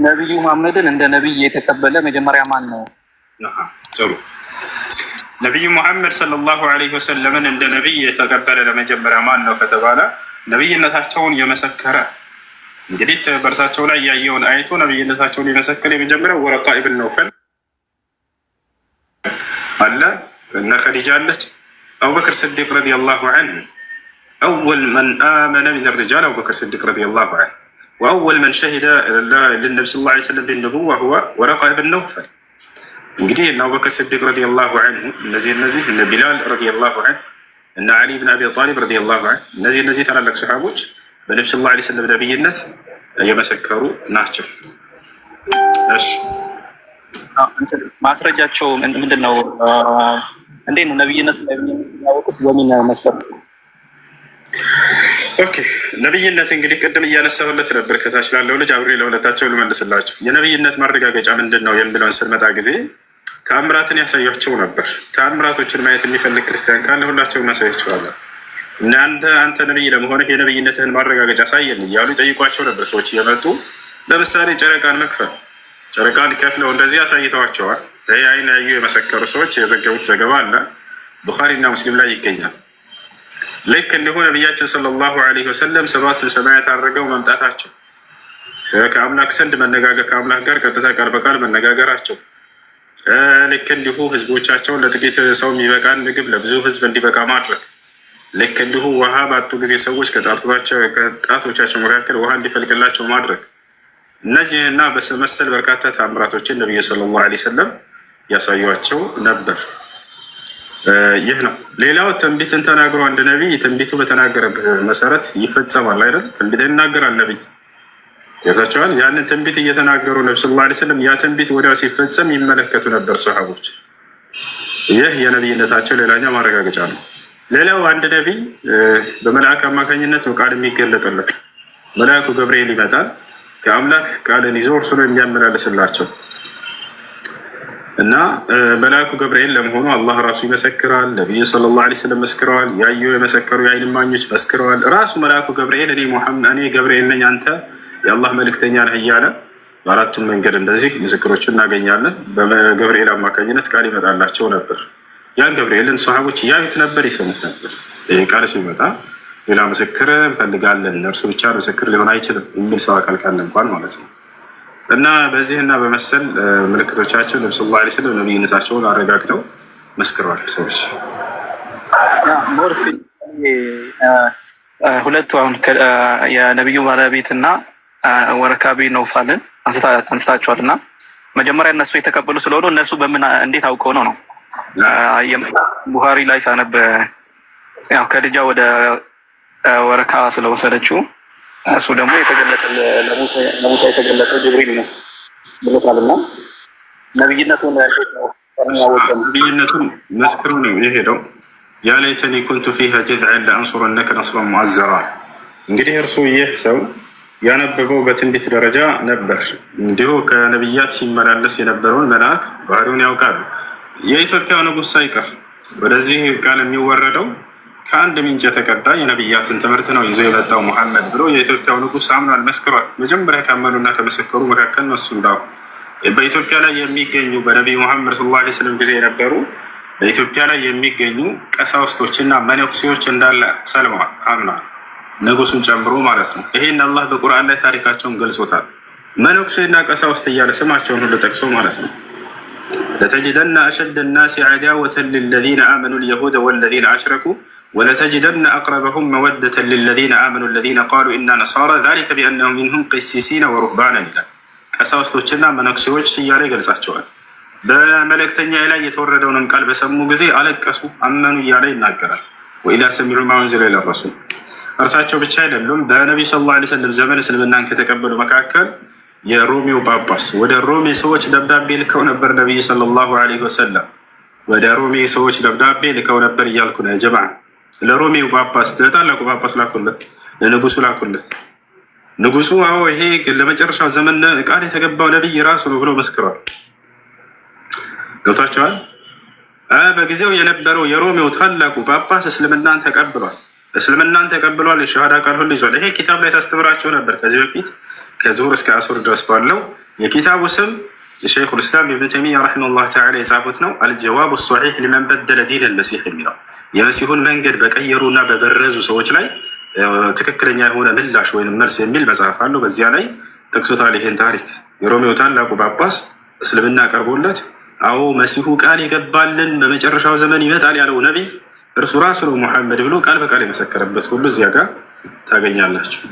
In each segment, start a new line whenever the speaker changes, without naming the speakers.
ነብዩ መሐመድን እንደ ነብይ የተቀበለ መጀመሪያ ማን ነው?
ጥሩ። ነብዩ መሐመድ ሰለላሁ ዐለይሂ ወሰለምን እንደ ነብይ የተቀበለ ለመጀመሪያ ማን ነው ከተባለ ነብይነታቸውን የመሰከረ እንግዲህ በእርሳቸው ላይ ያየውን አይቶ ነብይነታቸውን የመሰከረ የመጀመሪያው ወረቃ ኢብን ነውፈል አለ፣ እነ ኸዲጃ አለች፣ አቡበክር ስዲቅ ረዲየላሁ ዐንሁ አወል መን አመነ ሚን ሪጃል አቡበክር ስዲቅ ረዲየላሁ ዐንሁ ወአወል መን ሸሂደ ለነቢ ሰለላሁ ዐለይሂ ወሰለም ቢንቡዋ ሁወ ወረቃ ኢብን ነውፈል። እንግዲህ እነ አቡበክር ስዲቅ ረዲየላሁ ዐንሁ እነዚህ እነ ቢላል ረዲየላሁ ዐንሁ እነ ዓሊ ብን አቢ ጣሊብ ረዲየላሁ ዐንሁ እነዚህ ታላላቅ ሰሓቦች በነቢ ሰለላሁ ዐለይሂ ወሰለም ነብይነት የመሰከሩ ናቸው። እሺ
ማስረጃቸው ምንድን ነው? እንዴት ነው ነብይነት ያወቁት? ወሚን መስፈርት?
ኦኬ ነብይነት እንግዲህ ቅድም እያነሳሁለት ነበር። ከታች ላለው ልጅ አብሬ ለሁለታቸው ልመልስላችሁ። የነብይነት ማረጋገጫ ምንድን ነው የሚለውን ስንመጣ ጊዜ ተአምራትን ያሳያቸው ነበር። ተአምራቶችን ማየት የሚፈልግ ክርስቲያን ካለ ሁላቸውም ያሳያቸዋለን። አንተ ነብይ ለመሆንህ የነብይነትህን ማረጋገጫ አሳየን እያሉ ይጠይቋቸው ነበር። ሰዎች እየመጡ ለምሳሌ ጨረቃን መክፈል፣ ጨረቃን ከፍለው እንደዚህ አሳይተዋቸዋል። ይህ አይን ያዩ የመሰከሩ ሰዎች የዘገቡት ዘገባ አለ፣ ቡኻሪና ሙስሊም ላይ ይገኛል። ልክ እንዲሁ ነቢያችን ሰለላሁ ዐለይሂ ወሰለም ሰባቱን ሰማያት አድርገው መምጣታቸው፣ ከአምላክ ዘንድ መነጋገር፣ ከአምላክ ጋር ቀጥታ ቃል በቃል መነጋገራቸው፣ ልክ እንዲሁ ህዝቦቻቸውን ለጥቂት ሰው የሚበቃን ምግብ ለብዙ ህዝብ እንዲበቃ ማድረግ፣ ልክ እንዲሁ ውሃ ባጡ ጊዜ ሰዎች ከጣቶቻቸው መካከል ውሃ እንዲፈልቅላቸው ማድረግ፣ እነዚህና በመሰል በርካታ ተአምራቶችን ነቢዩ ሰለላሁ ዐለይሂ ወሰለም ያሳዩቸው ነበር። ይህ ነው። ሌላው ትንቢትን ተናግሮ አንድ ነቢይ ትንቢቱ በተናገረበት መሰረት ይፈጸማል አይደል? ትንቢት ይናገራል ነቢይ ያዛቸዋል። ያንን ትንቢት እየተናገሩ ነቢ ሰለላሁ ዐለይሂ ወሰለም ያ ትንቢት ወዲያው ሲፈጸም ይመለከቱ ነበር ሰሃቦች። ይህ የነቢይነታቸው ሌላኛው ማረጋገጫ ነው። ሌላው አንድ ነቢይ በመልአክ አማካኝነት ነው ቃል የሚገለጥለት። መልአኩ ገብርኤል ይመጣል ከአምላክ ቃልን ይዞ እርሱ ነው የሚያመላልስላቸው እና መልአኩ ገብርኤል ለመሆኑ አላህ ራሱ ይመሰክራል። ነቢዩ ሰለላሁ ዐለይሂ ወሰለም መስክረዋል። ያዩ የመሰከሩ የዓይን እማኞች መስክረዋል። ራሱ መልአኩ ገብርኤል እኔ ገብርኤል ነኝ አንተ የአላህ መልእክተኛ ነህ እያለ በአራቱም መንገድ እንደዚህ ምስክሮችን እናገኛለን። በገብርኤል አማካኝነት ቃል ይመጣላቸው ነበር። ያን ገብርኤልን ሰሃቦች ያዩት ነበር፣ ይሰሙት ነበር። ይህ ቃል ሲመጣ ሌላ ምስክር እንፈልጋለን፣ እርሱ ብቻ ምስክር ሊሆን አይችልም የሚል ሰው አካል ካለ እንኳን ማለት ነው። እና በዚህና በመሰል ምልክቶቻቸው ነቢ ሰለላሁ ዐለይሂ ወሰለም ነቢይነታቸውን አረጋግጠው መስክረዋል። ሰዎች
ሁለቱ አሁን የነቢዩ ባለቤትና ወረቃ ቢን ነውፈልን አንስታችኋል እና መጀመሪያ እነሱ የተቀበሉ ስለሆኑ እነሱ እንዴት አውቀው ነው? ቡኻሪ ላይ ሳነብ ያው ከልጃ ወደ ወረቃ ስለወሰደችው እሱ ደግሞ የተገለጠ ለሙሳ የተገለጠ ጅብሪል ነው ብሎታልና ነብይነቱን
መስክሩ ነው የሄደው። ያ ለይተኒ ኩንቱ ፊሃ ጀዝዐን ለአንሱረነከ ነስረን ሙዐዘራ። እንግዲህ እርሱ ይህ ሰው ያነበበው በትንቢት ደረጃ ነበር። እንዲሁ ከነብያት ሲመላለስ የነበረውን መልአክ ባህሪውን ያውቃሉ። የኢትዮጵያ ንጉሥ ሳይቀር ወደዚህ ቃል የሚወረደው ከአንድ ምንጭ የተቀዳ የነብያትን ትምህርት ነው ይዞ የመጣው ሙሐመድ ብሎ የኢትዮጵያው ንጉሥ አምኗል፣ መስክሯል። መጀመሪያ ካመኑና ከመሰከሩ መካከል ነው እሱ። እንዳው በኢትዮጵያ ላይ የሚገኙ በነቢዩ ሙሐመድ ሰለላሁ ዐለይሂ ወሰለም ጊዜ የነበሩ በኢትዮጵያ ላይ የሚገኙ ቀሳውስቶችና መነኩሴዎች እንዳለ ሰልመዋል፣ አምኗል፣ ንጉሱን ጨምሮ ማለት ነው። ይሄን አላህ በቁርአን ላይ ታሪካቸውን ገልጾታል። መነኩሴና ቀሳውስት እያለ ስማቸውን ሁሉ ጠቅሶ ማለት ነው። ለተጅደነ አሸደ ናሲ ዐዳወተን ሊለዚነ አመኑ ልየሁደ ወለዚነ አሽረኩ ወለተጅደነ አቅረበሁም መወደተን ሊለዚነ አመኑ ለዚነ ቃሉ ኢና ነሳራ ዛሊከ ቢአነሁ ሚንሁም ቂሲሲነ ወሩህባነን ይላል። ቀሳውስቶችና መነኩሴዎች እያለ ይገልጻቸዋል። በመልእክተኛ ላይ የተወረደውንም ቃል በሰሙ ጊዜ አለቀሱ፣ አመኑ እያለ ይናገራል። ወኢዛ ሰሚዑ ማ ኡንዚለ ኢለ ረሱል። እርሳቸው ብቻ አይደሉም። በነቢዩ ሰለላሁ ዐለይሂ ወሰለም ዘመን እስልምናን ከተቀበሉ መካከል የሮሜው ጳጳስ ወደ ሮሜ ሰዎች ደብዳቤ ልከው ነበር። ነቢዩ ሰለላሁ ዐለይሂ ወሰለም ወደ ሮሜ ሰዎች ደብዳቤ ልከው ነበር እያልኩ ነው ጀማ። ለሮሜው ጳጳስ ለታላቁ ጳጳስ ላኩለት፣ ለንጉሱ ላኩለት። ንጉሱ አዎ ይሄ ለመጨረሻው ዘመን ቃል የተገባው ነቢይ ራሱ ነው ብሎ መስክሯል። ገብታችኋል? በጊዜው የነበረው የሮሜው ታላቁ ጳጳስ እስልምናን ተቀብሏል። የሻሃዳ ቃል ሁሉ ይዟል። ይሄ ኪታብ ላይ ሳስተምራቸው ነበር ከዚህ በፊት ከዙሁር እስከ አሱር ድረስ ባለው የኪታቡ ስም የሸይኹል ኢስላም ኢብኑ ተይሚያ ረሒመሁላህ ተዓላ የጻፉት ነው። አልጀዋቡ ሶሒሕ ሊመን በደለ ዲን አልመሲሕ የሚለው የመሲሁን መንገድ በቀየሩና በበረዙ ሰዎች ላይ ትክክለኛ የሆነ ምላሽ ወይም መልስ የሚል መጽሐፍ አለው። በዚያ ላይ ጠቅሶታል ይሄን ታሪክ። የሮሜው ታላቁ ጳጳስ እስልምና ቀርቦለት አዎ መሲሁ ቃል የገባልን በመጨረሻው ዘመን ይመጣል ያለው ነቢይ እርሱ ራሱ ነው ሙሐመድ ብሎ ቃል በቃል የመሰከረበት ሁሉ እዚያ ጋር ታገኛላችሁ።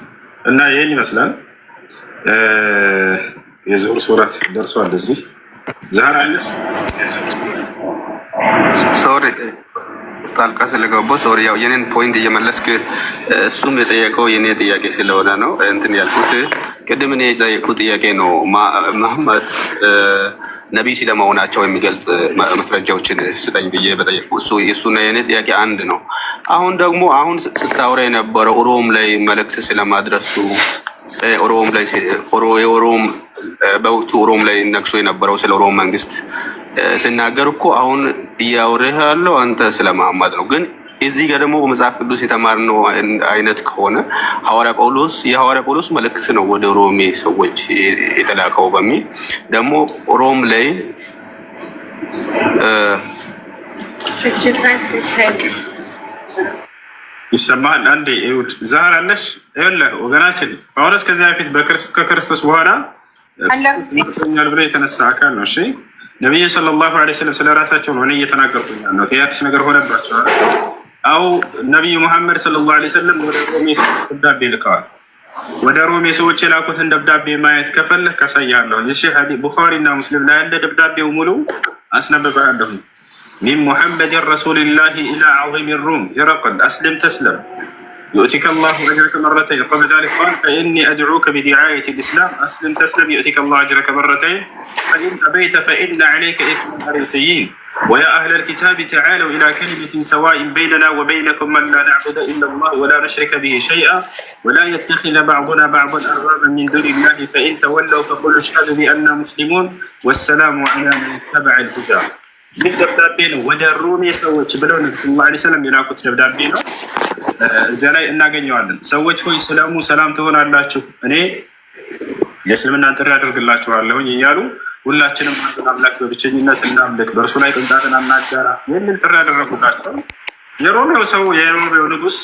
እና ይህን ይመስላል። የዙሁር ሶላት ደርሷል። እዚህ ዛህር አለ
ሶሪ ጣልቃ ስለገባሁ ሶሪ። ያው የኔን ፖይንት እየመለስክ እሱም የጠየቀው የኔ ጥያቄ ስለሆነ ነው እንትን ያልኩት። ቅድም እኔ የጠየቁት ጥያቄ ነው መሐመድ ነቢይ ስለመሆናቸው የሚገልጽ መስረጃዎችን ስጠኝ ብዬ በጠየቁ እሱና የኔ ጥያቄ አንድ ነው። አሁን ደግሞ አሁን ስታወራ የነበረው ሮም ላይ መልእክት ስለማድረሱ ሮም ላይ የሮም በወቅቱ ሮም ላይ ነግሶ የነበረው ስለ ሮም መንግስት ስናገር እኮ አሁን እያወራህ ያለው አንተ ስለ መሐመድ ነው። ግን እዚህ ጋር ደግሞ በመጽሐፍ ቅዱስ የተማርነው አይነት ከሆነ የሐዋርያ ጳውሎስ መልእክት ነው ወደ ሮሜ ሰዎች የተላከው በሚል ደግሞ ሮም ላይ
ይሰማል። አንዴ ይሁድ ዛህር አለሽ ይኸውልህ ወገናችን ጳውሎስ ከዚያ በፊት ከክርስቶስ በኋላ አላህ ብሎ የተነሳ አካል ነው። እሺ ነብዩ ሰለላሁ ዐለይሂ ወሰለም ስለራሳቸው ነው እኔ እየተናገርኩኝ ነው። የአዲስ ነገር ሆነባቸው። አው ነብዩ መሐመድ ሰለላሁ ዐለይሂ ወሰለም ወደ ሮሜ ሰዎች ደብዳቤ ልከዋል። ወደ ሮሜ ሰዎች የላኩትን ደብዳቤ ማየት ከፈለክ ካሳያለሁ። እሺ ሐዲስ ቡኻሪ እና ሙስሊም ላይ ያለ ደብዳቤው ሙሉ አስነብባለሁ። ሚን ሙሐመድ ረሱልላህ ኢላ ዐዚም ሩም ይረቀል አስልም ተስለም يؤتك الله أجرك مرتين قبل ذلك قال فإني أدعوك بدعاية الإسلام أسلم تسلم يؤتك الله أجرك مرتين فإن أبيت فإن عليك إثم الفريسيين ويا أهل الكتاب تعالوا إلى كلمة سواء بيننا وبينكم من لا نعبد إلا الله ولا نشرك به شيئا ولا يتخذ بعضنا بعضا أربابا من دون الله فإن تولوا فقولوا اشهدوا بأننا مسلمون والسلام على من اتبع الهدى. ይህ ደብዳቤ ነው ወደ ሮሜ ሰዎች ብለው ነብዩ ሰለላሁ ዐለይሂ ወሰለም የላኩት ደብዳቤ ነው። እዚያ ላይ እናገኘዋለን። ሰዎች ሆይ ስለሙ ሰላም ትሆናላችሁ፣ እኔ የእስልምናን ጥሪ አድርግላችኋለሁኝ እያሉ ሁላችንም አንዱን አምላክ በብቸኝነት እናምልክ፣ በእርሱ ላይ ቅንጣትን አናጋራ የሚል ጥሪ ያደረጉላቸው የሮሜው ሰው የሮሜው ንጉሥ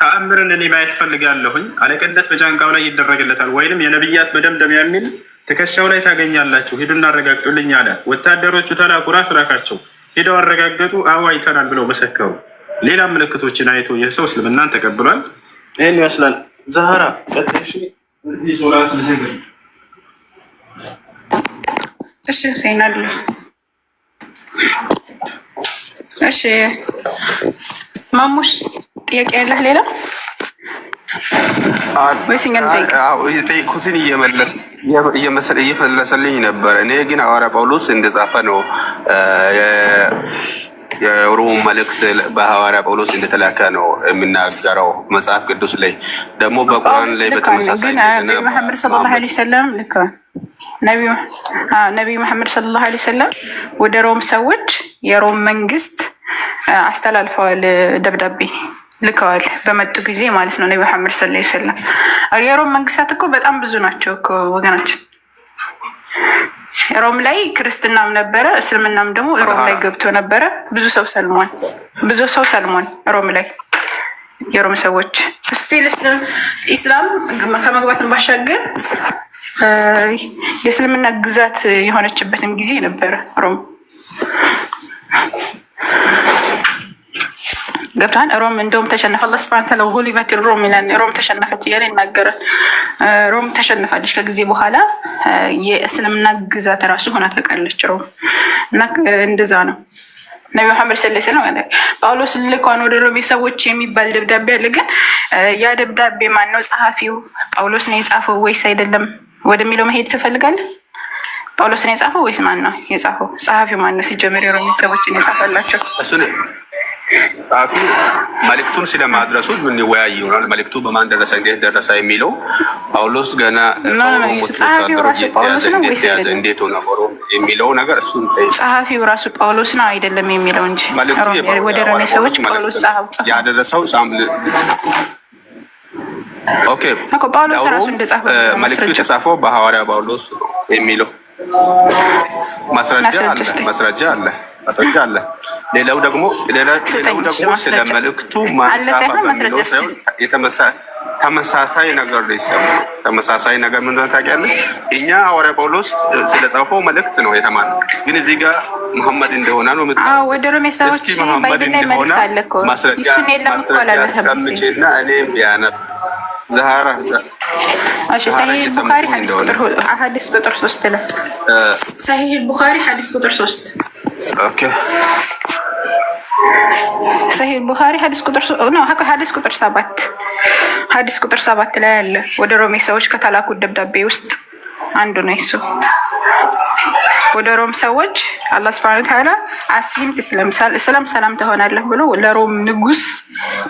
ተአምርን እኔ ማየት ፈልጋለሁኝ፣ አለቅነት በጫንቃው ላይ ይደረግለታል ወይንም የነብያት መደምደሚያ የሚል ትከሻው ላይ ታገኛላችሁ፣ ሂዱና አረጋግጡልኝ አለ። ወታደሮቹ ተላኩ፣ ራሱ ላካቸው። ሄደው አረጋገጡ። አዎ አይተናል ብለው መሰከሩ። ሌላ ምልክቶችን አይቶ ይህ ሰው እስልምናን ተቀብሏል። ይህን ይመስላል። ዛህራ ቀጥሽ እዚህ ሶላት ልስግር።
እሺ ሁሴን አለ። እሺ ማሙሽ ጥያቄ ያለህ ሌላ
የጠየኩትን እየመለሰልኝ ነበር። እኔ ግን ሐዋርያ ጳውሎስ እንደጻፈ ነው የሮም መልእክት በሐዋርያ ጳውሎስ እንደተላከ ነው የሚናገረው መጽሐፍ ቅዱስ ላይ። ደግሞ በቁርአን ላይ በተመሳሳይ
ነብዩ መሐመድ ሰለላሁ ዐለይሂ ወሰለም ልከዋል። ነብዩ መሐመድ ሰለላሁ ዐለይሂ ወሰለም ወደ ሮም ሰዎች የሮም መንግስት አስተላልፈዋል፣ ደብዳቤ ልከዋል በመጡ ጊዜ ማለት ነው። ነብዩ መሐመድ ሰለላሁ ዐለይሂ ወሰለም የሮም መንግስታት እኮ በጣም ብዙ ናቸው እኮ ወገናችን። ሮም ላይ ክርስትናም ነበረ፣ እስልምናም ደግሞ ሮም ላይ ገብቶ ነበረ። ብዙ ሰው ሰልሟል ሮም ላይ የሮም ሰዎች። ስቲል ኢስላም ከመግባትን ባሻገር የእስልምና ግዛት የሆነችበትም ጊዜ ነበረ ሮም። ገብቷል። ሮም እንደውም ተሸነፈ። አላህ ሱብሓነሁ ወተዓላ ጉሊበት ሮም ይላል። ሮም ተሸነፈች እያለ ይናገራል። ሮም ተሸንፋለች። ከጊዜ በኋላ የእስልምና ግዛት ራሱ ሆና ታውቃለች ሮም። እና እንደዛ ነው። ነብዩ መሐመድ ሰለላሁ ዐለይሂ ወሰለም ጳውሎስ ልኳን ወደ ሮሜ ሰዎች የሚባል ደብዳቤ አለ። ግን ያ ደብዳቤ ማን ነው ጸሐፊው? ጳውሎስ ነው የጻፈው ወይስ አይደለም ወደሚለው መሄድ ትፈልጋለህ? ጳውሎስ ነው የጻፈው ወይስ ማን ነው የጻፈው? ጸሐፊው ማን ነው? ሲጀመር የሮሜ ሰዎችን የጻፈላቸው
ጸሐፊ መልእክቱን ስለማድረሱ የምንወያይ ይሆናል። መልእክቱ በማን ደረሰ፣ እንዴት ደረሰ የሚለው ጳውሎስ ገና እንዴት ሆነ የሚለው ነገር እሱን
ጸሐፊው ራሱ ጳውሎስ ነው አይደለም የሚለው እንጂ ወደ ሮሜ ሰዎች ጳውሎስ ያደረሰው
ኦኬ
እኮ ጳውሎስ ራሱ እንደጻፈው
መልእክቱ የተጻፈው በሐዋርያ ጳውሎስ ነው የሚለው ማስረጃ አለ። ሌላው ደግሞ ስለ መልእክቱ ተመሳሳይ ነገር ነው ይሰማል። ተመሳሳይ ነገር ምን እንደሆነ ታውቂያለሽ? እኛ ሐዋርያ ጳውሎስ ስለጻፈው መልእክት ነው የተማርነው፣ ግን እዚህ ጋር መሐመድ እንደሆነ ነው የምትለው።
አዎ ወደ ሮሜ ሰዎች ባይብል ላይ መልእክት አለ እኮ እሱን የለም እኮ
አላለሰምቼና እኔም ቢያነብ ዛህራ
እሺ ሰሂህ ቡኻሪ ሐዲስ ቁጥር 3 ላይ ሰሂህ ቡኻሪ ሐዲስ ቁጥር 3
ኦኬ
ሰሂህ ቡኻሪ ሐዲስ ቁጥር ነው ሐዲስ ቁጥር 7 ሐዲስ ቁጥር 7 ላይ አለ። ወደ ሮሜ ሰዎች ከተላኩት ደብዳቤ ውስጥ አንዱ ነው እሱ። ወደ ሮም ሰዎች አላህ Subhanahu Wa Ta'ala አስሊም ተስለም ሰላም ትሆናለህ ብሎ ለሮም ንጉስ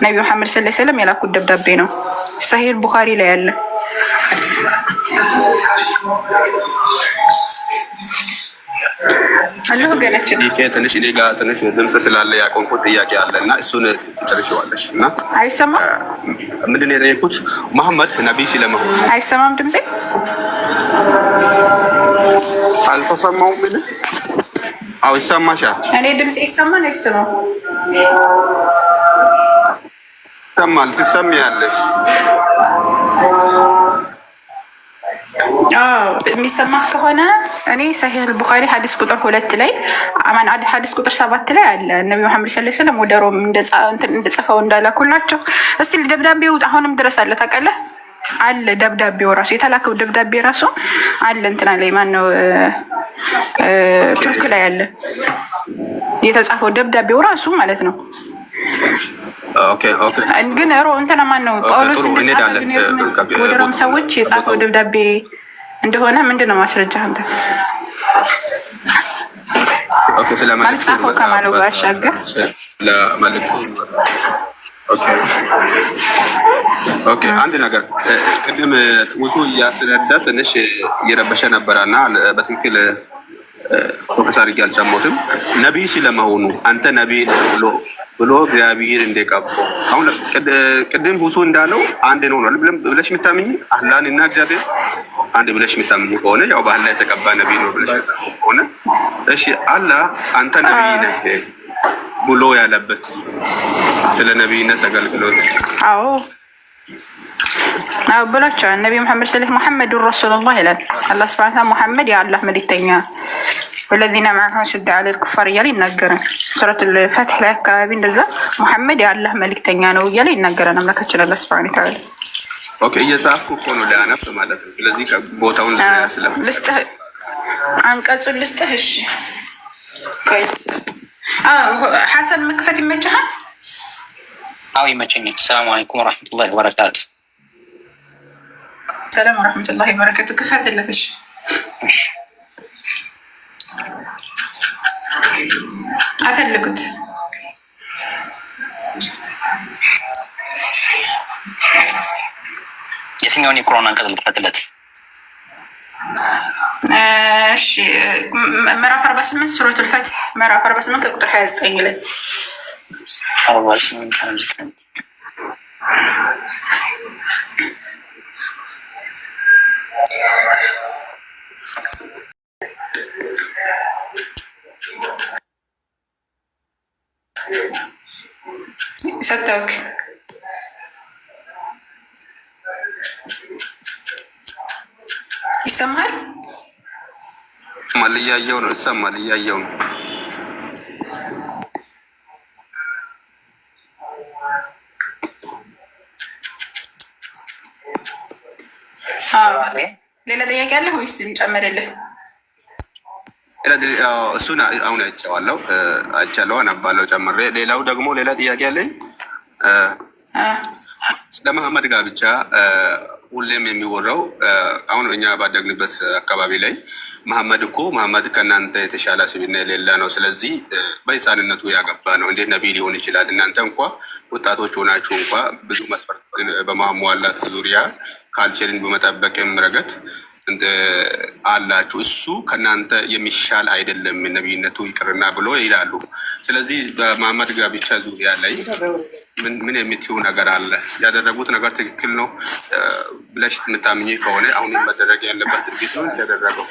ነብዩ መሐመድ ሰለላሁ ዐለይሂ ወሰለም የላኩት ደብዳቤ ነው። ሰሂህ ቡኻሪ ላይ አለ። አላህ ገለችን
ትንሽ እኔ ጋር ትንሽ ድምፅ ስላለ ያቆንኩት ጥያቄ አለና እሱን ትጨርሺዋለሽ። እና
አይሰማም
ምንድን ነው የጠየኩት? መሐመድ ነብይ ስለመሆኑ
አይሰማም። ድምጼ
አልተሰማውም። ምን? አዎ ይሰማሻል።
እኔ ድምጼ ይሰማል አይሰማም?
ይሰማል። ትሰሚያለሽ?
የሚሰማ ከሆነ እኔ ሰሂህ ቡኻሪ ሐዲስ ቁጥር 2 ላይ ሐዲስ ቁጥር 7 ላይ አለ ነብዩ መሐመድ ሰለላሁ ዐለይሂ ወሰለም ወደ ሮም እንደጻፈው እንዳላኩላቸው። እስቲ ደብዳቤው አሁንም ድረስ አለ ታውቃለህ? አለ ደብዳቤው ራሱ የተላከው ደብዳቤ ራሱ አለ እንትና ላይ ማነው ቱርክ ላይ አለ የተጻፈው ደብዳቤው ራሱ ማለት ነው።
ኦኬ
ግን እንትና ማነው ጳውሎስ ወደ ሮም ሰዎች የጻፈው ደብዳቤ እንደሆነ ምንድነው ማስረጃ አንተ?
ኦኬ ስለማለት
ጻፈው ከማለው ጋር አሻገር
ለማለቱ ኦኬ አንድ ነገር ቅድም ውጡ እያስረዳ ትንሽ እየረበሸ ነበረና በትክክል ፕሮፌሰር ያልሰማሁትም ነብይ ስለመሆኑ አንተ ነብይ ብሎ እግዚአብሔር እንደቀባው አሁን ቅድም ሁሱ እንዳለው አንድ ነው ብለሽ የምታምኚ አላህንና እግዚአብሔር አንድ ብለሽ የምታምኚ ከሆነ ያው ባህል ላይ የተቀባ ነብይ ነው ብለሽ ከሆነ እሺ አላህ አንተ ነብይ ነህ ብሎ ያለበት ስለ ነብይነት አገልግሎት
አዎ ብላችኋል። ነብዩ መሐመድ ሰለላሁ ሙሐመድ ረሱሉላህ ይላል አላህ ሱብሓነሁ ወተዓላ ሙሐመድ የአላህ መልእክተኛ والذين معه شد على الكفار እያለ ይናገራል። ሱረቱ الفتح ላይ አካባቢ እንደዛ ሙሐመድ የአላህ መልእክተኛ ነው እያለ ይናገራል አምላካችን አላህ ሱብሓነሁ ወተዓላ።
ኦኬ እየጻፍኩ እኮ ነው ሊያነብ ማለት ነው። ስለዚህ ቦታውን
ልስጥህ አንቀጹን ልስጥህ። እሺ ሐሰን መክፈት ይመችሃል?
አዎ ይመቸኛል። ሰላም አለይኩም ወራህመቱላሂ ወበረካቱ።
ሰላም ወራህመቱላሂ ወበረካቱ። ክፈትለት። እሺ አፈልጉት
የትኛውን የቁርአን አንቀጽ ልትፈትለት?
እሺ ምዕራፍ 48 ሱረቱል ፈትህ ምዕራፍ 48 ከቁጥር 29 ላይ
48
ሰጠውክ ይሰማል?
እያየሁ ነው። ይሰማል? እያየሁ ነው።
ሌላ ጥያቄ አለ ወይስ እንጨምርልህ?
እሱን አሁን አይቼዋለሁ አነባለሁ ጨምሬ። ሌላው ደግሞ ሌላ ጥያቄ አለኝ። ለመሐመድ ጋብቻ ሁሌም የሚወራው አሁን እኛ ባደግንበት አካባቢ ላይ መሐመድ ከእናንተ የተሻለ ስብዕና የሌለ ነው፣ ስለዚህ በሕፃንነቱ ያገባ ነው፣ እንዴት ነቢይ ሊሆን ይችላል? እናንተ እንኳ ወጣቶች ሆናችሁ እንኳ ብዙ መስፈርት በማሟላት ዙሪያ ካልቸርን በመጠበቅም ረገድ አላችሁ፣ እሱ ከእናንተ የሚሻል አይደለም ነቢይነቱ ይቅርና ብሎ ይላሉ። ስለዚህ በመሐመድ ጋብቻ ዙሪያ ላይ ምን የምትይው ነገር አለ? ያደረጉት ነገር ትክክል ነው ብለሽ የምታምኚ ከሆነ አሁንም መደረግ ያለበት ድርጊት ነው ያደረገው።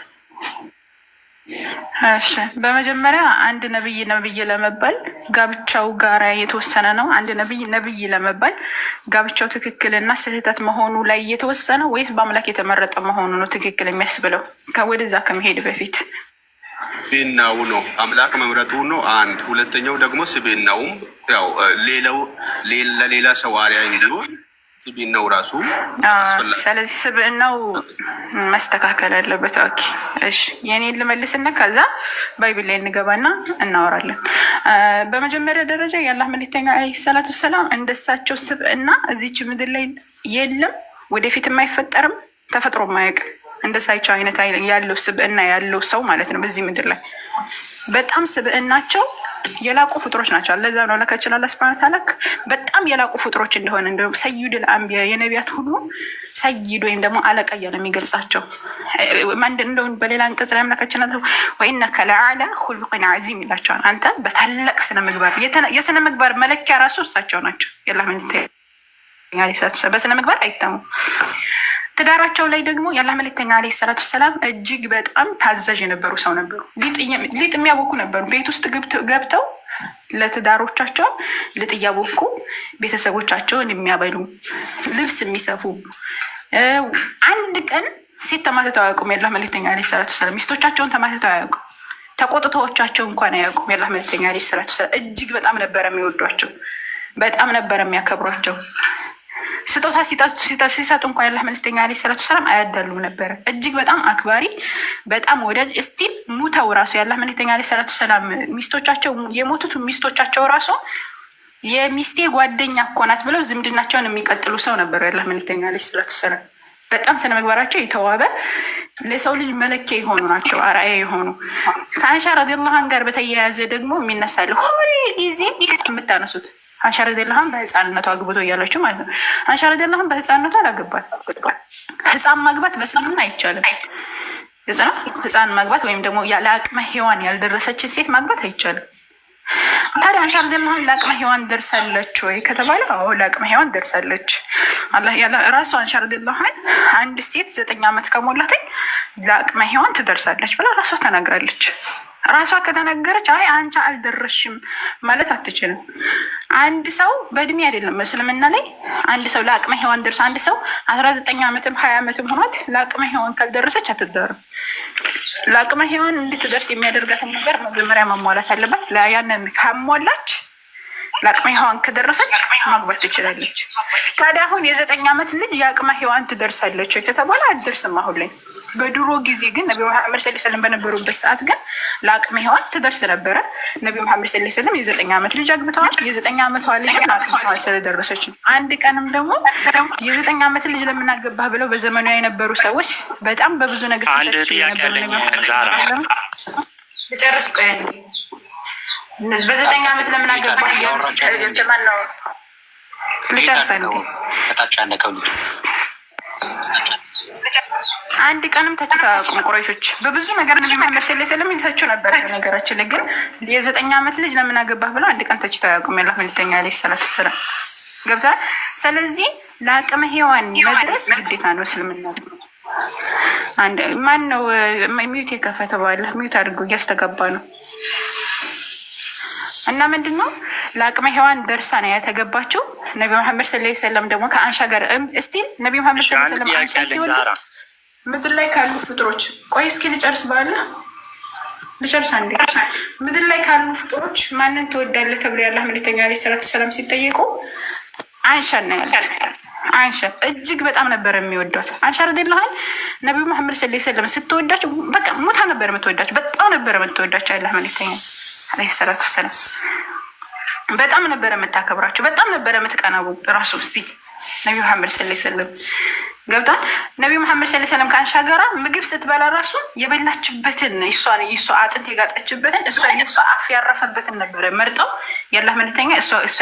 እሺ በመጀመሪያ አንድ ነብይ ለመባል ጋብቻው ጋራ የተወሰነ ነው። አንድ ነብይ ለመባል ጋብቻው ትክክልና ስህተት መሆኑ ላይ የተወሰነ ወይስ በአምላክ የተመረጠ መሆኑ ነው ትክክል የሚያስብለው? ወደዛ ከመሄድ በፊት
ስብዕናው ነው አምላክ መምረጡ ነው አንድ። ሁለተኛው ደግሞ ስብዕናውም ያው ለሌላ ሰው አርአያ እንዲሆን ስብዕናው ራሱ አስፈላጊ።
ስለዚህ ስብዕናው መስተካከል አለበት። ኦኬ እሺ፣ የኔን ልመልስና ከዛ ባይብል ላይ እንገባና እናወራለን። በመጀመሪያ ደረጃ የአላህ መልእክተኛ አለይሂ ሰላቱ ሰላም እንደሳቸው ስብዕና እዚች ምድር ላይ የለም፣ ወደፊትም አይፈጠርም፣ ተፈጥሮ ማያውቅም። እንደሳቸው አይነት ያለው ስብዕና ያለው ሰው ማለት ነው በዚህ ምድር ላይ በጣም ስብዕናቸው የላቁ ፍጥሮች ናቸው። ለዛ ነው ለካችን አላህ ሱብሃነሁ ወተዓላ በጣም የላቁ ፍጥሮች እንደሆነ እንደው ሰይዱል አንቢያ የነቢያት ሁሉ ሰይድ ወይም ደግሞ አለቃ እያለ የሚገልጻቸው ማንድ እንደው በሌላ አንቀጽ ላይ አምላካችን አላህ ወኢነከ ለዐላ ኹሉቅን ዐዚም ይላቸዋል። አንተ በታላቅ ስነ ምግባር የስነ ምግባር መለኪያ ራሱ እሳቸው ናቸው። የአላህ መልእክተኛ በስነ ምግባር አይታሙም። ትዳራቸው ላይ ደግሞ የአላህ መልእክተኛ አለይሂ ሰላቱ ሰላም እጅግ በጣም ታዛዥ የነበሩ ሰው ነበሩ። ሊጥ የሚያቦኩ ነበሩ። ቤት ውስጥ ገብተው ለትዳሮቻቸው ሊጥ እያቦኩ ቤተሰቦቻቸውን የሚያበሉ ልብስ የሚሰፉ አንድ ቀን ሴት ተማትተው አያውቁም። የአላህ መልእክተኛ አለይሂ ሰላቱ ሰላም ሚስቶቻቸውን ተማትተው አያውቁም። ተቆጥተዎቻቸው እንኳን አያውቁም። የአላህ መልእክተኛ አለይሂ ሰላቱ ሰላም እጅግ በጣም ነበረ የሚወዷቸው፣ በጣም ነበረ የሚያከብሯቸው። ስጦታ ሲሰጡ እንኳን የአላህ መልእክተኛ አለይሂ ሰላቱ ሰላም አያዳሉም ነበረ። እጅግ በጣም አክባሪ፣ በጣም ወዳጅ። እስቲል ሙተው ራሱ የአላህ መልእክተኛ አለይሂ ሰላቱ ሰላም ሚስቶቻቸው የሞቱት ሚስቶቻቸው ራሱ የሚስቴ ጓደኛ እኮ ናት ብለው ዝምድናቸውን የሚቀጥሉ ሰው ነበሩ የአላህ መልእክተኛ አለይሂ ሰላቱ ሰላም። በጣም ስነ ምግባራቸው የተዋበ ለሰው ልጅ መለኪያ የሆኑ ናቸው፣ አርአያ የሆኑ። ከአንሻ ረዲየላሁ ዐንሃ ጋር በተያያዘ ደግሞ የሚነሳለ ሁል ጊዜ የምታነሱት አንሻ ረዲየላሁ ዐንሃ በህፃንነቷ አግብቶ እያላችሁ ማለት ነው። አንሻ ረዲየላሁ ዐንሃ በህፃንነቷ አላገባት። ህፃን ማግባት በእስልምና አይቻልም። ህፃን ማግባት ወይም ደግሞ ለአቅመ ሔዋን ያልደረሰችን ሴት ማግባት አይቻልም። ታዲያ አንሻ ረዲየላሁ ዐንሃ ለአቅመ ሔዋን ደርሳለች ወይ ከተባለ አዎ ለአቅመ ሔዋን ደርሳለች። ራሱ አንሻ ረዲየላሁ ዐንሃ አንድ ሴት 9 ዓመት ከሞላተኝ ለአቅመ ሔዋን ትደርሳለች ብላ ራሷ ተናግራለች። ራሷ ከተናገረች አይ አንቺ አልደረስሽም ማለት አትችልም። አንድ ሰው በእድሜ አይደለም እስልምና ላይ አንድ ሰው ለአቅመ ሔዋን ደርስ አንድ ሰው 19 ዓመትም 20 ዓመትም ሆኗት ለአቅመ ሔዋን ካልደረሰች አትዳርም። ለአቅመ ሔዋን እንድትደርስ የሚያደርጋትን ነገር መጀመሪያ ማሟላት አለባት። ያንን ካሟላች ለአቅመ ሔዋን ከደረሰች ማግባት ትችላለች። ታዲያ አሁን የ9 ዓመት ልጅ የአቅመ ሔዋን ትደርሳለች ከተባለ አትደርስም። አሁን ላይ በድሮ ጊዜ ግን ነቢ መሐመድ ሰለላሁ ዐለይሂ ወሰለም በነበሩበት ሰዓት ግን ለአቅመ ሔዋን ትደርስ ነበረ። ነቢ መሐመድ ሰለላሁ ዐለይሂ ወሰለም የ9 ዓመት ልጅ አግብተዋል። የ9 ዓመቷ ልጅ ለአቅመ ሔዋን ስለደረሰች አንድ ቀንም ደግሞ የ9 ዓመት ልጅ ለምን አገባህ ብለው በዘመኑ የነበሩ ሰዎች በጣም በብዙ ነገር ሲተቹ የነበሩ ነው። ልጨርስ ቆይ እነዚህ በ9 ዓመት ለምን አገባ እያልተማን ነው። ልጨርሳለሁ። አንድ ቀንም ተችተው አያውቁም ቁረይሾች በብዙ ነገር ነቢ መሐመድ ሰለላሁ ዐለይሂ ወሰለም ይተቹ ነበር። በነገራችን ላይ ግን የ9 ዓመት ልጅ ለምን አገባህ ብለው አንድ ቀን ተችተው አያውቁም የአላህ መልእክተኛ አለይሂ ሰላቱ ሰላም። ገብቷል። ስለዚህ ለአቅመ ሔዋን መድረስ ግዴታ ነው እስልምና። አንድ ማን ነው ሚዩት የከፈተው? ባለ ሚዩት አድርጎ እያስተጋባ ነው። እና ምንድነው ለአቅመ ሔዋን ደርሳ ነው የተገባችው። ነቢ መሐመድ ሰለላሁ ዐለይሂ ወሰለም ደግሞ ከአንሻ ጋር እስቲል ነቢ መሐመድ ሰለላሁ ዐለይሂ ወሰለም አንሻ ሲወልዱ ምድር ላይ ካሉ ፍጥሮች ቆይ እስኪ ልጨርስ ልጨርስ አንዴ። ምድር ላይ ካሉ ፍጥሮች ማንን ትወዳለህ ተብሎ የአላህ መልእክተኛ አለይሂ ሰላቱ ሰላም ሲጠየቁ አንሻ ነው ያሉት። አንሻ እጅግ በጣም ነበር የሚወዷት። አንሻ ረዲየላሁ ዐንሃ ነቢ መሐመድ ሰለላሁ ዐለይሂ ወሰለም ስትወዳቸው በቃ ሙታ ነበር የምትወዳቸው። በጣም ነበር የምትወዳቸው የአላህ መልእክተኛ አለይሂ ሰላቱ ሰላም። በጣም ነበር የምታከብራቸው። በጣም ነበር የምትቀናቡ ራሱ እስቲ ነቢ መሐመድ ሰለላሁ ዐለይሂ ወሰለም ገብቷል። ነቢ መሐመድ ሰለላሁ ዐለይሂ ወሰለም ከአንሻ ጋራ ምግብ ስትበላ ራሱ የበላችበትን እሷ አጥንት የጋጠችበትን የእሷ አፍ ያረፈበትን ነበረ መርጠው የአላህ መልእክተኛ እሷ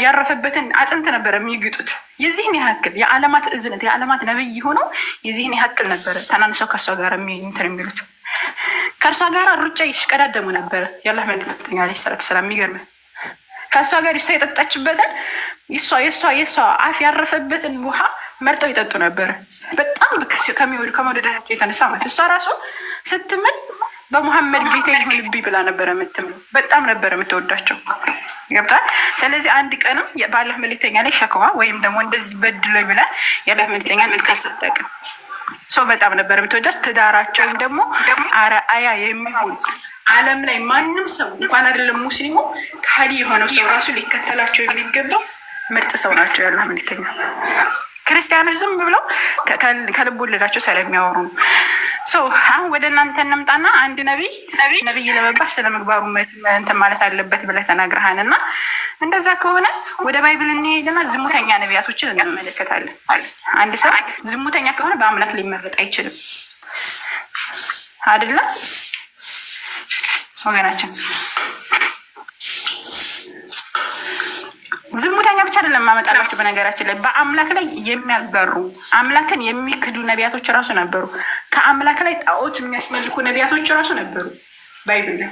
ያረፈበትን አጥንት ነበረ የሚግጡት። የዚህን ያክል የዓለማት እዝነት የዓለማት ነብይ ሆነው የዚህን ያክል ነበረ ተናንሰው ከእሷ ጋር እንትን የሚሉት። ከእርሷ ጋር ሩጫ ይሽቀዳደሙ ነበረ የአላህ መልእክተኛ አለይሂ ሰላቱ ሰላም። የሚገርም ከእሷ ጋር እሷ የጠጣችበትን የእሷ አፍ ያረፈበትን ውሃ መርጠው ይጠጡ ነበረ። በጣም ከመውደዳቸው የተነሳ ማለት እሷ ራሱ ስትምል በሙሐመድ ጌታ ይሁንብኝ ብላ ነበረ የምትምለው። በጣም ነበረ የምትወዳቸው ገብቷል። ስለዚህ አንድ ቀንም በአላህ መልእክተኛ ላይ ሸክዋ ወይም ደግሞ እንደዚህ በድሎኝ ብላ የአላህ መልእክተኛ ልታሰጠቅም ሰው በጣም ነበር የምትወዳት። ትዳራቸው ወይም ደግሞ አያ የሚሆን ዓለም ላይ ማንም ሰው እንኳን አይደለም ሙስሊሙ ከሃዲ የሆነው ሰው ራሱ ሊከተላቸው የሚገባው ምርጥ ሰው ናቸው የአላህ መልእክተኛ። ክርስቲያኖች ዝም ብለው ከልብ ወለዳቸው ስለሚያወሩ ነው። አሁን ወደ እናንተ እንምጣና አንድ ነቢይ ለመባል ስለ ምግባሩ እንትን ማለት አለበት ብለህ ተናግረሃን እና እንደዛ ከሆነ ወደ ባይብል እንሄድና ዝሙተኛ ነቢያቶችን እንመለከታለን። አንድ ሰው ዝሙተኛ ከሆነ በአምላክ ሊመረጥ አይችልም አይደለም ወገናችን። ዝሙተኛ ብቻ አይደለም ማመጣላችሁ። በነገራችን ላይ በአምላክ ላይ የሚያጋሩ አምላክን የሚክዱ ነቢያቶች ራሱ ነበሩ። ከአምላክ ላይ ጣዖት የሚያስመልኩ ነቢያቶች ራሱ ነበሩ። ባይብል ላይ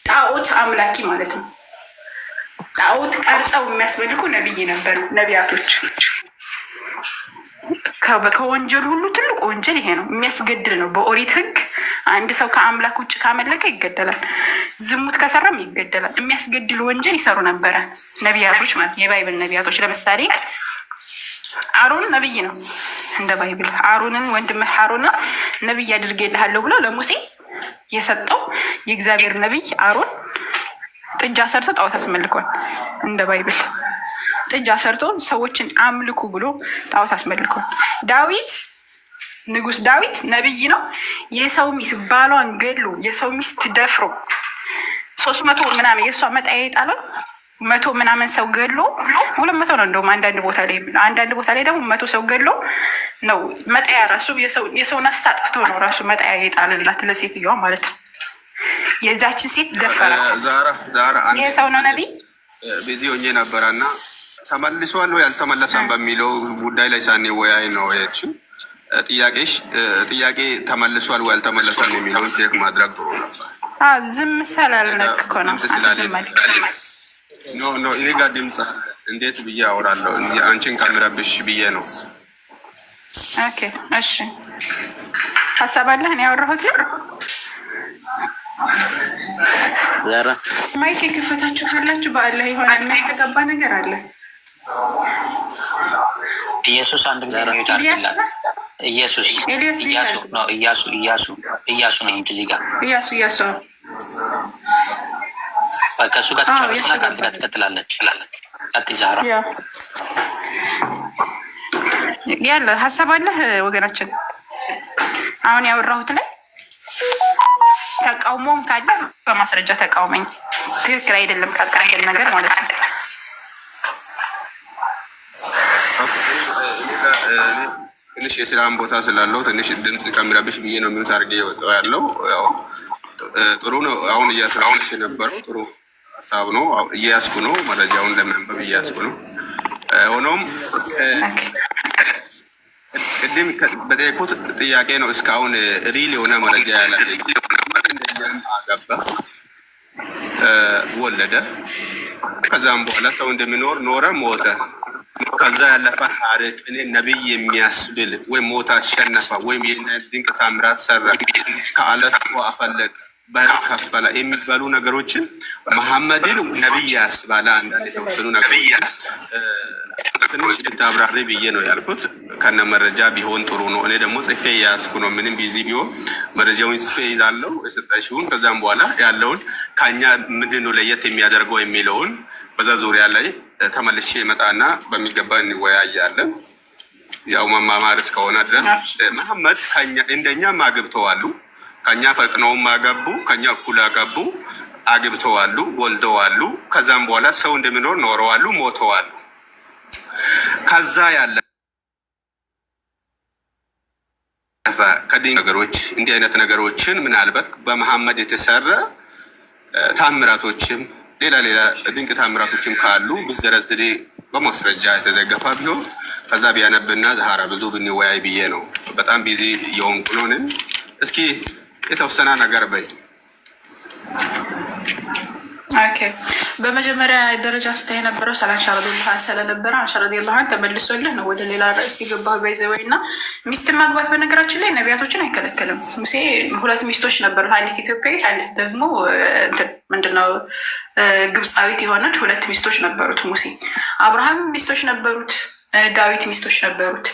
ጣዖት አምላኪ ማለት ነው። ጣዖት ቀርጸው የሚያስመልኩ ነቢይ ነበሩ ነቢያቶች። ከወንጀል ሁሉ ትልቁ ወንጀል ይሄ ነው፣ የሚያስገድል ነው። በኦሪት ሕግ አንድ ሰው ከአምላክ ውጭ ካመለከ ይገደላል። ዝሙት ከሰራም ይገደላል። የሚያስገድል ወንጀል ይሰሩ ነበረ ነቢያቶች ማለት የባይብል ነቢያቶች። ለምሳሌ አሮን ነቢይ ነው እንደ ባይብል። አሮንን ወንድምህ አሮንን ነቢይ አድርጌልሃለሁ ብሎ ለሙሴ የሰጠው የእግዚአብሔር ነቢይ አሮን ጥጃ ሰርቶ ጣዖት አስመልኳል እንደ ባይብል። ጥጃ ሰርቶ ሰዎችን አምልኩ ብሎ ጣዖት አስመልኳል። ንጉስ ዳዊት ነቢይ ነው። የሰው ሚስት ባሏን ገድሎ የሰው ሚስት ደፍሮ 300 ምናምን የእሷ መጣያ የጣለው 100 ምናምን ሰው ገድሎ 200 ነው እንደውም አንዳንድ ቦታ ላይ የሚለው፣ አንዳንድ ቦታ ላይ ደግሞ 100 ሰው ገድሎ ነው መጣያ ራሱ የሰው ነፍስ አጥፍቶ ነው ራሱ መጣያ የጣለላት ለሴትዮዋ ማለት ነው። የዛችን ሴት ደፈራ። ይሄ ሰው ነው ነቢይ።
ቢዚ ሆኜ ነበረና ተመልሷል ወይ አልተመለሰም በሚለው ጉዳይ ላይ ሳንወያይ ነው የሄድሽው። ጥያቄ ተመልሷል ወይ አልተመለሰም የሚለውን ቼክ ማድረግ ጥሩ ነበር።
ዝም ስላልነክ እኮ ነው።
ኖ እኔ ጋር ድምፅ እንዴት ብዬ አወራለሁ? አንቺን ከምረብሽ ብዬ ነው።
ኦኬ እሺ፣ ሀሳብ አለህ? እኔ ያወራሁት
ዛራ
ማይክ የከፈታችሁ ካላችሁ በአላህ የሆነ የሚያስተጋባ ነገር አለ።
ኢየሱስ አንድ ጊዜ ነው ይታርክላት። ኢየሱስ ኢያሱ ነው እንጂ እዚህ ጋር
ኢያሱ
ከእሱ ጋር ትጨርስና ከአንተ ጋር ትቀጥላለች። ቀጥ ዛራ
ያለ ሀሳብ አለህ ወገናችን? አሁን ያወራሁት ላይ ተቃውሞም ካለ በማስረጃ ተቃውመኝ። ትክክል አይደለም ካልቀረገል ነገር ማለት ነው።
ትንሽ የስራን ቦታ ስላለው ትንሽ ድምፅ ከሚረብሽ ብዬ ነው የሚሉት አድርጌ የወጣው ያለው። ያው ጥሩ ነው። አሁን እያስራሁንሽ የነበረው ጥሩ ሀሳብ ነው። እያያዝኩ ነው፣ መረጃውን ለማንበብ እያያዝኩ ነው። ሆኖም ቅድም በጠየቁት ጥያቄ ነው እስካሁን ሪል የሆነ መረጃ ያላገኘ። አገባ፣ ወለደ፣ ከዛም በኋላ ሰው እንደሚኖር ኖረ፣ ሞተ። ከዛ ያለፈ ታሪክ እኔ ነቢይ የሚያስብል ወይም ሞት አሸነፈ ወይም ድንቅ ታምራት ሰራ፣ ከአለት አፈለቀ፣ ባህር ከፈለ የሚባሉ ነገሮችን መሐመድን ነቢይ ያስባለ አንዳንድ የተወሰኑ ነገሮች ትንሽ ልታብራሪ ብዬ ነው ያልኩት። ከነ መረጃ ቢሆን ጥሩ ነው። እኔ ደግሞ ጽፌ ያስኩ ነው። ምንም ቢዚ ቢሆን መረጃውን ጽፌ ይዛለው የሰጣሽውን። ከዛም በኋላ ያለውን ከኛ ምንድን ነው ለየት የሚያደርገው የሚለውን በዛ ዙሪያ ላይ ተመልሼ መጣና በሚገባ እንወያያለን። ያው መማማር እስከሆነ ድረስ መሐመድ እንደኛ አግብተዋሉ፣ ከኛ ፈጥነውም አገቡ፣ ከኛ እኩል አገቡ፣ አግብተዋሉ፣ ወልደዋሉ። ከዛም በኋላ ሰው እንደሚኖር ኖረዋሉ፣ ሞተዋሉ። ከዛ ያለ ከድንቅ ነገሮች እንዲህ አይነት ነገሮችን ምናልባት በመሐመድ የተሰራ ታምራቶችም ሌላ ድንቅ ታምራቶችም ካሉ ብዘረዝሬ በማስረጃ የተደገፈ ቢሆን ከዛ ቢያነብና ዛሃራ ብዙ ብንወያይ ብዬ ነው። በጣም ቢዚ የሆንኩ ነው። እስኪ የተወሰነ ነገር በይ።
ኦኬ በመጀመሪያ ደረጃ ስታይ የነበረው ስለ አንሻ ረዲየላሁ ዐንሁ ስለነበረ አንሻ ረዲየላሁ ዐንሁ ተመልሶልህ ነው ወደ ሌላ ርዕስ የገባው። ባይዘወይ እና ሚስት ማግባት በነገራችን ላይ ነቢያቶችን አይከለከልም። ሙሴ 2 ሚስቶች ነበሩት፣ አንዲት ኢትዮጵያዊት፣ አንዲት ደግሞ ምንድነው ግብፃዊት የሆነች 2 ሚስቶች ነበሩት ሙሴ። አብርሃም ሚስቶች ነበሩት፣ ዳዊት ሚስቶች ነበሩት።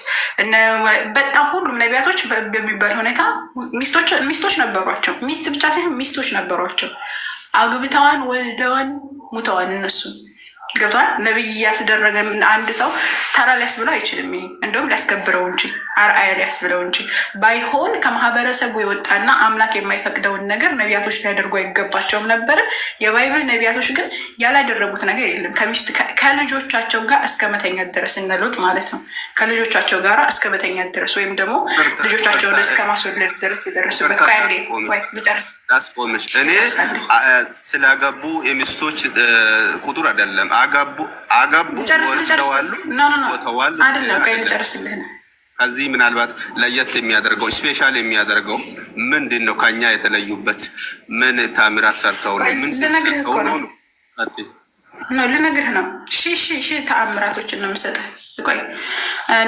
በጣም ሁሉም ነቢያቶች በሚባል ሁኔታ ሚስቶች ነበሯቸው። ሚስት ብቻ ሳይሆን ሚስቶች ነበሯቸው። አግብተዋን ወልደዋን ሙተዋን እነሱ ገብቷል። ነብይ ያስደረገ አንድ ሰው ተራ ሊያስብለው አይችልም። ይሄ እንደውም ሊያስከብረው እንጂ አርአያ ሊያስብለው እንጂ ባይሆን ከማህበረሰቡ የወጣና አምላክ የማይፈቅደውን ነገር ነቢያቶች ሊያደርጉ አይገባቸውም ነበረ። የባይብል ነቢያቶች ግን ያላደረጉት ነገር የለም። ከልጆቻቸው ጋር እስከ መተኛት ድረስ እነሉጥ ማለት ነው። ከልጆቻቸው ጋር እስከ መተኛት ድረስ ወይም ደግሞ ልጆቻቸውን እስከ ማስወለድ ድረስ የደረሱበት ልጨርስ
ላስቆምሽ። እኔ ስላገቡ የሚስቶች ቁጥር አይደለም አገቡ ወልደዋል ሞተዋል
አይደለም። ልጨርስልህ ነው።
ከዚህ ምናልባት ለየት የሚያደርገው ስፔሻል የሚያደርገው ምንድን ነው? ከኛ የተለዩበት ምን ታምራት ሰርተው ነው?
ልነግርህ ነው። ሺህ ተአምራቶችን ነው የምሰጥህ። ቆይ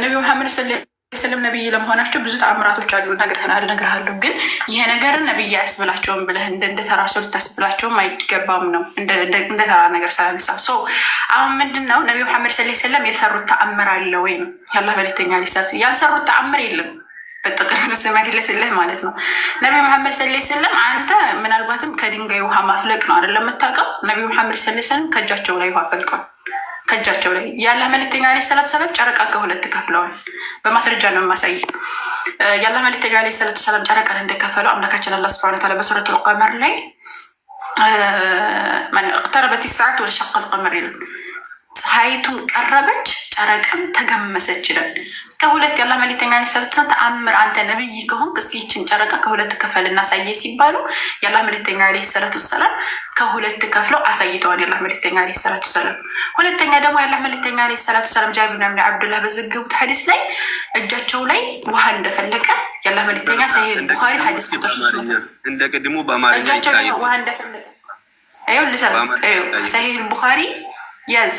ነቢ መሐመድ ስለም ነቢይ ለመሆናቸው ብዙ ተአምራቶች አሉ፣ እነግርሃለሁ። ግን ይሄ ነገርን ነቢይ አያስብላቸውም ብለህ እንደ ተራ ሰው ልታስብላቸውም አይገባም ነው፣ እንደ ተራ ነገር ሳያነሳ ሰው። አሁን ምንድን ነው ነቢ መሐመድ ሰለም የሰሩት ተአምር አለ ወይ ነው? ያላህ መልእክተኛ ያልሰሩት ተአምር የለም። በጥቅል መስለህ ማለት ነው። ነቢ መሐመድ ሰለም አንተ ምናልባትም ከድንጋይ ውሃ ማፍለቅ ነው አይደለም የምታውቀው። ነቢ መሐመድ ሰለም ከእጃቸው ላይ ውሃ ፈልቀዋል። ከእጃቸው ላይ የአላህ መልእክተኛ ዐለይሂ ሰላቱ ሰላም ጨረቃ ከ2 ከፍለዋል። በማስረጃ ነው የማሳይ። የአላህ መልእክተኛ ዐለይሂ ሰላቱ ሰላም ጨረቃን እንደከፈለው አምላካችን አላህ ሱብሓነሁ ወተዓላ በሱረቱል ቀመር ላይ እቅተረበት ሰዓት ወንሸቀል ቀመር ይላል። ፀሐይቱን ቀረበች፣ ጨረቃም ተገመሰች ይላል። ከ2 የአላህ መልእክተኛ ዐለይሂ ሰላቱ ሰላም ተአምር አንተ ነብይ ከሆንክ እስኪ ይችን ጨረቃ ከ2 ከፈል እናሳየ ሲባሉ የአላህ መልእክተኛ ዐለይሂ ሰላቱ ሰላም ከ2 ከፍለው አሳይተዋል። የአላህ መልእክተኛ ዐለይሂ ሰላቱ ሰላም። ሁለተኛ ደግሞ የአላህ መልእክተኛ ዐለይሂ ሰላቱ ሰላም ጃቢር ብን አብዱላህ በዘገቡት ሐዲስ ላይ እጃቸው ላይ ውሃ እንደፈለቀ የአላህ መልእክተኛ ሰሂህ ቡኻሪ ሐዲስ ቁጥር 300
እንደ ቅድሙ በአማርኛ ይታይ
ውሃ እንደፈለቀ ሰሂህ ቡኻሪ ያዝ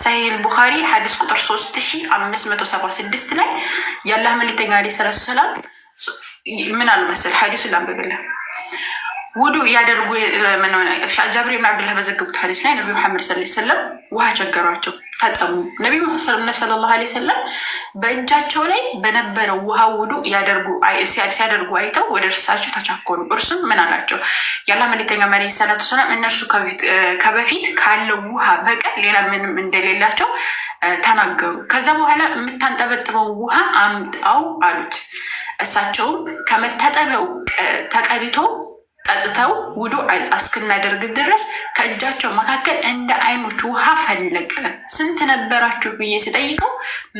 ሰሂህ ቡኻሪ ሐዲስ ቁጥር 3576 ላይ የአላህ መልእክተኛ ዐለይሂ ሰላቱ ሰላም ምን አሉ መሰል ሐዲሱን ላንብብልህ። ውዱ ያደርጉ ጃብር ብን አብዱላህ በዘገቡት ሐዲስ ላይ ነቢ መሐመድ ሰለላሁ ዐለይሂ ወሰለም ውሃ ቸገሯቸው፣ ተጠሙ። ነቢ ሰለላሁ ዐለይሂ ወሰለም በእጃቸው ላይ በነበረው ውሃ ውዱ ሲያደርጉ አይተው ወደ እርሳቸው ተቻኮሉ። እርሱም ምን አላቸው? የአላህ መልእክተኛ ዐለይሂ ሰላቱ ሰላም እነርሱ ከበፊት ካለው ውሃ በቀር ሌላ ምንም እንደሌላቸው ተናገሩ። ከዛ በኋላ የምታንጠበጥበው ውሃ አምጣው አሉት። እሳቸውም ከመታጠቢያው ተቀድቶ ጠጥተው ውዱ እስክናደርግ ድረስ ከእጃቸው መካከል እንደ አይኖች ውሃ ፈለቀ። ስንት ነበራችሁ ብዬ ስጠይቀው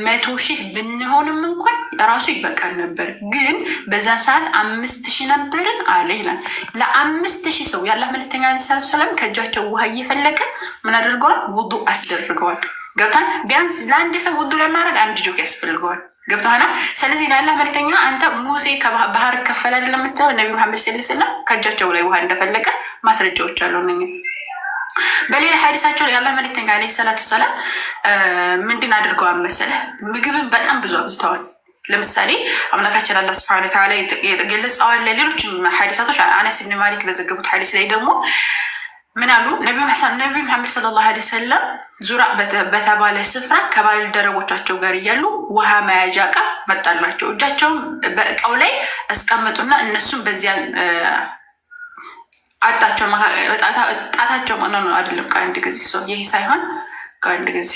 100,000 ብንሆንም እንኳን ራሱ ይበቃል ነበር፣ ግን በዛን ሰዓት 5,000 ነበርን አለ ይላል። ለ5,000 ሰው የአላህ መልእክተኛ ዐለይሂ ሰላቱ ሰላም ከእጃቸው ውሃ እየፈለቀ ምን አድርገዋል? ውዱ አስደርገዋል። ገብቷል? ቢያንስ ለአንድ ሰው ውዱ ለማድረግ 1 ጆክ ያስፈልገዋል። ገብቶሃል? ስለዚህ ለአላህ መልእክተኛ አንተ ሙሴ ከባህር ከፈለ አይደለም የምትለው ነቢ መሐመድ ሰለላሁ ዐለይሂ ወሰለም ከእጃቸው ላይ ውሃ እንደፈለቀ ማስረጃዎች አሉ። በሌላ ሐዲሳቸው ላይ የአላህ መልእክተኛ ዐለይሂ ሰላቱ ሰላም ምንድን አድርገዋል መሰለህ? ምግብን በጣም ብዙ አብዝተዋል። ለምሳሌ አምላካችን አላህ ሱብሓነሁ ወተዓላ የገለጸዋል። ሌሎችም ሐዲሳቶች አነስ ብን ማሊክ በዘገቡት ሐዲስ ላይ ደግሞ ምን አሉ? ነቢ መሐመድ ሰለላሁ ዐለይሂ ወሰለም ዙራ በተባለ ስፍራ ከባልደረቦቻቸው ጋር እያሉ ውሃ መያዣ እቃ መጣላቸው። እጃቸውም በእቃው ላይ አስቀመጡና እነሱም በዚያ ጣታቸው ነው አይደለም። ከአንድ ጊዜ ሰው ይህ ሳይሆን ከአንድ ጊዜ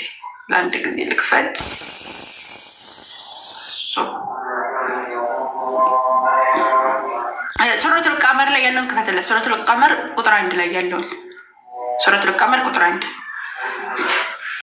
ለአንድ ጊዜ ልክፈት ሱረቱል ቀመር ላይ ያለውን ክፈትለት። ሱረቱል ቀመር ቁጥር 1 ላይ ያለውን ሱረቱል ቀመር ቁጥር 1